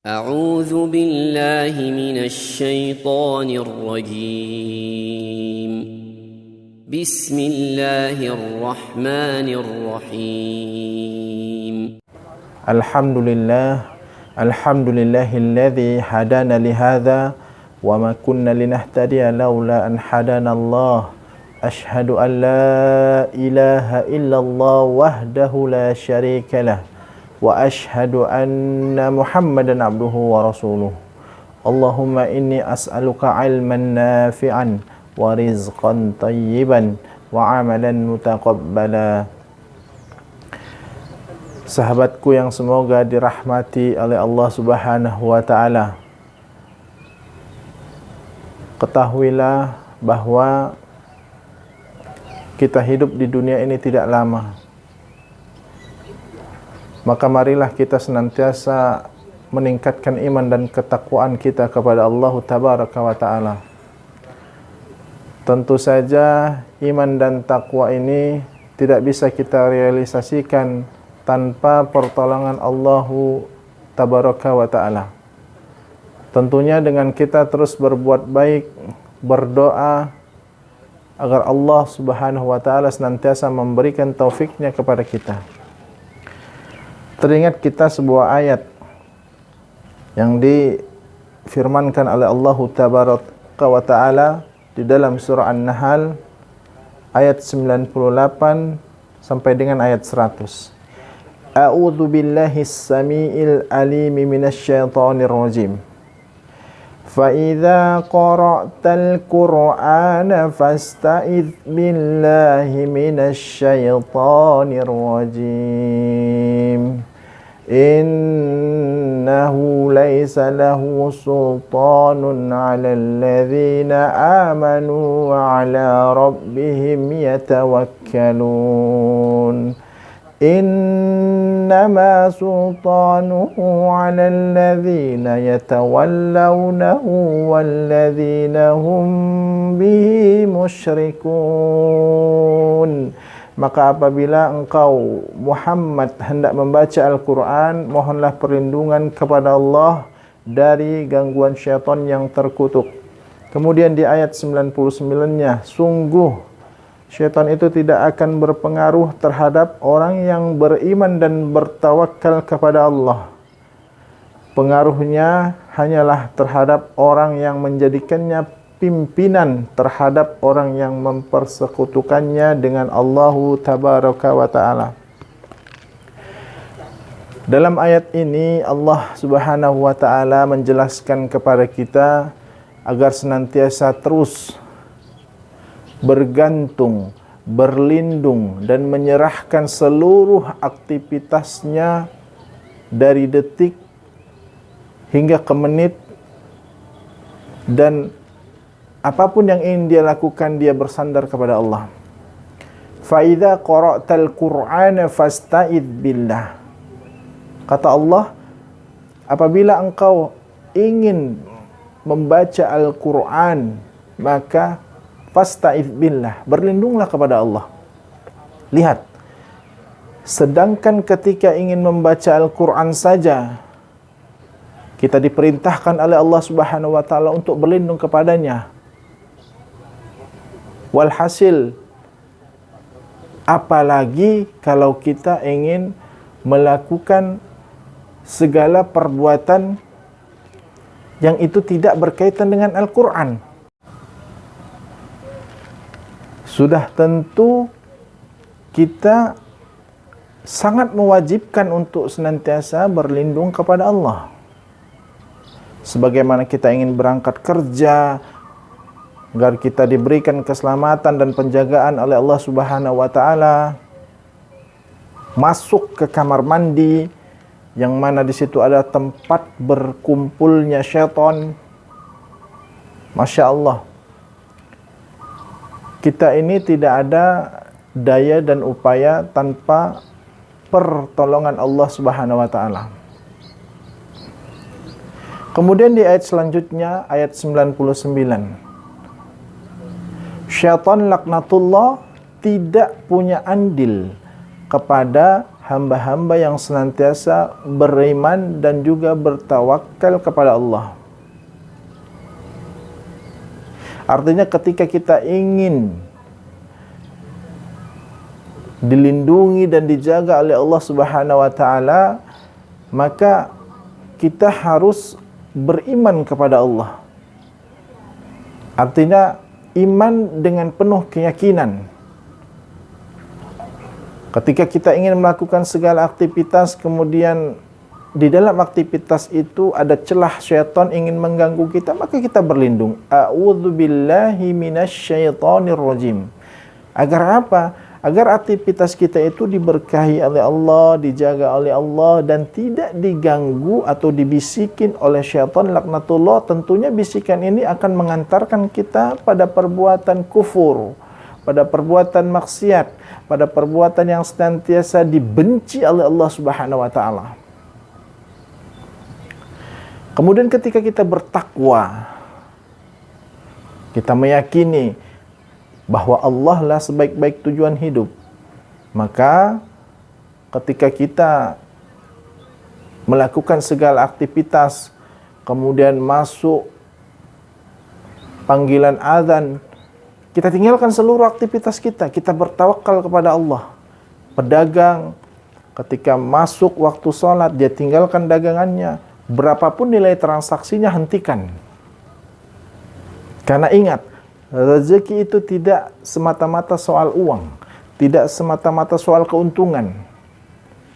أعوذ بالله من الشيطان الرجيم بسم الله الرحمن الرحيم الحمد لله الذي هدانا لهذا وما كنا لنهتدي لولا أن هدانا الله أشهد أن لا إله إلا الله وحده لا شريك له وأشهد أن محمدا عبده ورسوله اللهم إني أسألك علما نافعا ورزقا طيبا وعملا متقبلا. Sahabatku yang semoga dirahmati oleh Allah Subhanahu wa taala, ketahuilah bahwa kita hidup di dunia ini tidak lama. Maka marilah kita senantiasa meningkatkan iman dan ketakwaan kita kepada Allah Tabaraka wa Ta'ala. Tentu saja iman dan takwa ini tidak bisa kita realisasikan tanpa pertolongan Allah Tabaraka wa Ta'ala. Tentunya dengan kita terus berbuat baik, berdoa agar Allah Subhanahu wa Ta'ala senantiasa memberikan taufiknya kepada kita. Teringat kita sebuah ayat yang difirmankan oleh Allah Tabaraka wa Ta'ala di dalam surah An-Nahl ayat 98 sampai dengan ayat 100. A'udzu billahis samiil alim minasy syaithanir rajim. Fa idza qara'tal Qur'ana fasta'idz billahi minasy syaithanir rajim. Innahu laysa lahu sultanun 'alal ladzina amanu wa 'ala rabbihim yatawakkalun. Innama sultanuhu 'alal ladzina yatawallawnahu walladzina hum bihi musyrikun. Maka apabila engkau Muhammad hendak membaca Al-Quran, mohonlah perlindungan kepada Allah dari gangguan syaitan yang terkutuk. Kemudian di ayat 99-nya, sungguh syaitan itu tidak akan berpengaruh terhadap orang yang beriman dan bertawakal kepada Allah. Pengaruhnya hanyalah terhadap orang yang menjadikannya pimpinan terhadap orang yang mempersekutukannya dengan Allah Tabaraka wa Ta'ala. Dalam ayat ini Allah Subhanahu wa Ta'ala menjelaskan kepada kita agar senantiasa terus bergantung, berlindung dan menyerahkan seluruh aktivitasnya dari detik hingga ke menit, dan apapun yang ingin dia lakukan, dia bersandar kepada Allah. Fa idza qara'tal Qur'ana fasta'idz billah. Kata Allah, apabila engkau ingin membaca Al-Qur'an, maka fasta'idz billah, berlindunglah kepada Allah. Lihat, sedangkan ketika ingin membaca Al-Qur'an saja, kita diperintahkan oleh Allah Subhanahu wa Ta'ala untuk berlindung kepadanya. Walhasil, apalagi kalau kita ingin melakukan segala perbuatan yang itu tidak berkaitan dengan Al-Quran. Sudah tentu kita sangat mewajibkan untuk senantiasa berlindung kepada Allah. Sebagaimana kita ingin berangkat kerja, agar kita diberikan keselamatan dan penjagaan oleh Allah Subhanahu wa Ta'ala, masuk ke kamar mandi yang mana di situ ada tempat berkumpulnya syaitan. Masya Allah, kita ini tidak ada daya dan upaya tanpa pertolongan Allah Subhanahu wa Ta'ala. Kemudian di ayat selanjutnya, ayat 99, syaitan laknatullah tidak punya andil kepada hamba-hamba yang senantiasa beriman dan juga bertawakal kepada Allah. Artinya ketika kita ingin dilindungi dan dijaga oleh Allah Subhanahu wa taala, maka kita harus beriman kepada Allah. Artinya iman dengan penuh keyakinan. Ketika kita ingin melakukan segala aktivitas, kemudian di dalam aktivitas itu ada celah syaitan ingin mengganggu kita, maka kita berlindung. A'udzubillahi minasyaitonir rajim. Agar apa? Agar aktivitas kita itu diberkahi oleh Allah, dijaga oleh Allah, dan tidak diganggu atau dibisikin oleh syaitan laknatullah. Tentunya bisikan ini akan mengantarkan kita pada perbuatan kufur, pada perbuatan maksiat, pada perbuatan yang senantiasa dibenci oleh Allah Subhanahu wa taala. Kemudian ketika kita bertakwa, kita meyakini bahwa Allah lah sebaik-baik tujuan hidup, maka ketika kita melakukan segala aktivitas, kemudian masuk panggilan azan, kita tinggalkan seluruh aktivitas kita bertawakal kepada Allah. Pedagang ketika masuk waktu sholat, dia tinggalkan dagangannya, berapapun nilai transaksinya hentikan. Karena ingat, rezeki itu tidak semata-mata soal uang, tidak semata-mata soal keuntungan.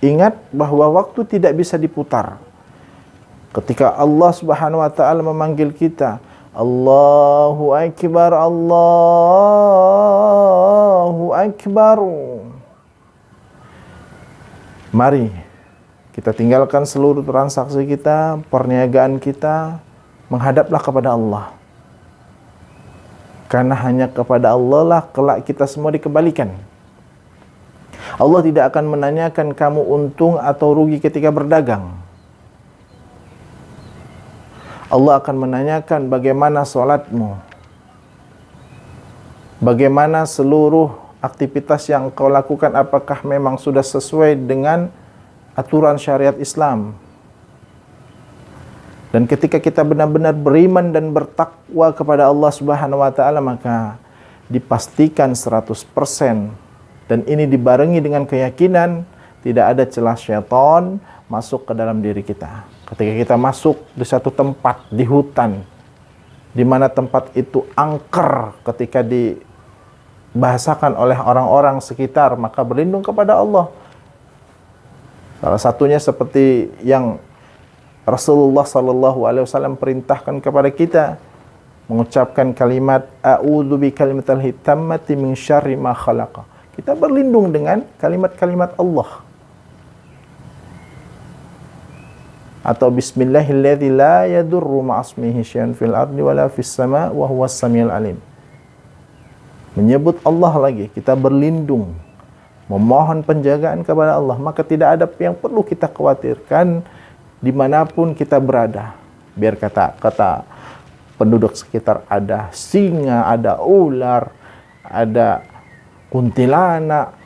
Ingat bahwa waktu tidak bisa diputar. Ketika Allah Subhanahu wa taala memanggil kita, Allahu Akbar, Allahu Akbar. Mari kita tinggalkan seluruh transaksi kita, perniagaan kita, menghadaplah kepada Allah. Karena hanya kepada Allah lah kelak kita semua dikembalikan. Allah tidak akan menanyakan kamu untung atau rugi ketika berdagang. Allah akan menanyakan bagaimana sholatmu, bagaimana seluruh aktivitas yang kau lakukan, apakah memang sudah sesuai dengan aturan syariat Islam. Dan ketika kita benar-benar beriman dan bertakwa kepada Allah Subhanahu wa taala, maka dipastikan 100%, dan ini dibarengi dengan keyakinan tidak ada celah syaitan masuk ke dalam diri kita. Ketika kita masuk di satu tempat di hutan, di mana tempat itu angker ketika dibahasakan oleh orang-orang sekitar, maka berlindung kepada Allah. Salah satunya seperti yang Rasulullah sallallahu alaihi wasallam perintahkan kepada kita, mengucapkan kalimat a'udzu bikalimatil hitammati min syarri ma khalaqa. Kita berlindung dengan kalimat-kalimat Allah. Atau bismillahilladzi la yadurru ma'asmihi syai'un fil ardi wala fis sama' wa huwas samiul alim. Menyebut Allah lagi, kita berlindung, memohon penjagaan kepada Allah, maka tidak ada yang perlu kita khawatirkan dimanapun kita berada. Biar kata penduduk sekitar ada singa, ada ular, ada kuntilanak,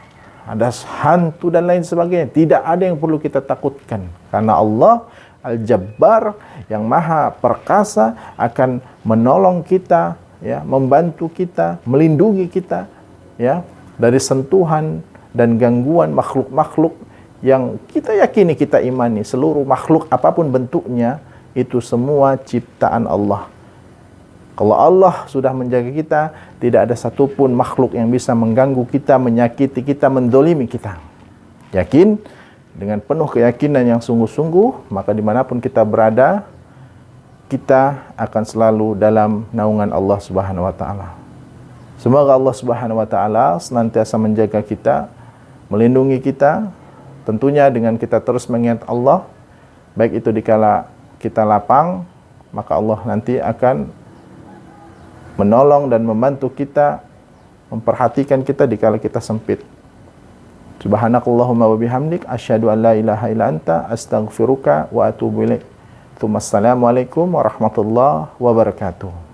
ada hantu dan lain sebagainya, tidak ada yang perlu kita takutkan, karena Allah Al-Jabbar yang maha perkasa akan menolong kita, ya, membantu kita, melindungi kita, ya, dari sentuhan dan gangguan makhluk-makhluk yang kita yakini, kita imani. Seluruh makhluk apapun bentuknya itu semua ciptaan Allah. Kalau Allah sudah menjaga kita, tidak ada satupun makhluk yang bisa mengganggu kita, menyakiti kita, mendolimi kita. Yakin, dengan penuh keyakinan yang sungguh-sungguh, maka dimanapun kita berada, kita akan selalu dalam naungan Allah Subhanahu wa ta'ala. Semoga Allah Subhanahu wa ta'ala senantiasa menjaga kita, melindungi kita, tentunya dengan kita terus mengingat Allah, baik itu dikala kita lapang, maka Allah nanti akan menolong dan membantu kita, memperhatikan kita dikala kita sempit. Subhanakallahumma wa bihamdik, asyhadu an la ilaha illa anta, astaghfiruka wa atubu ilaik. Assalamualaikum warahmatullahi wabarakatuh.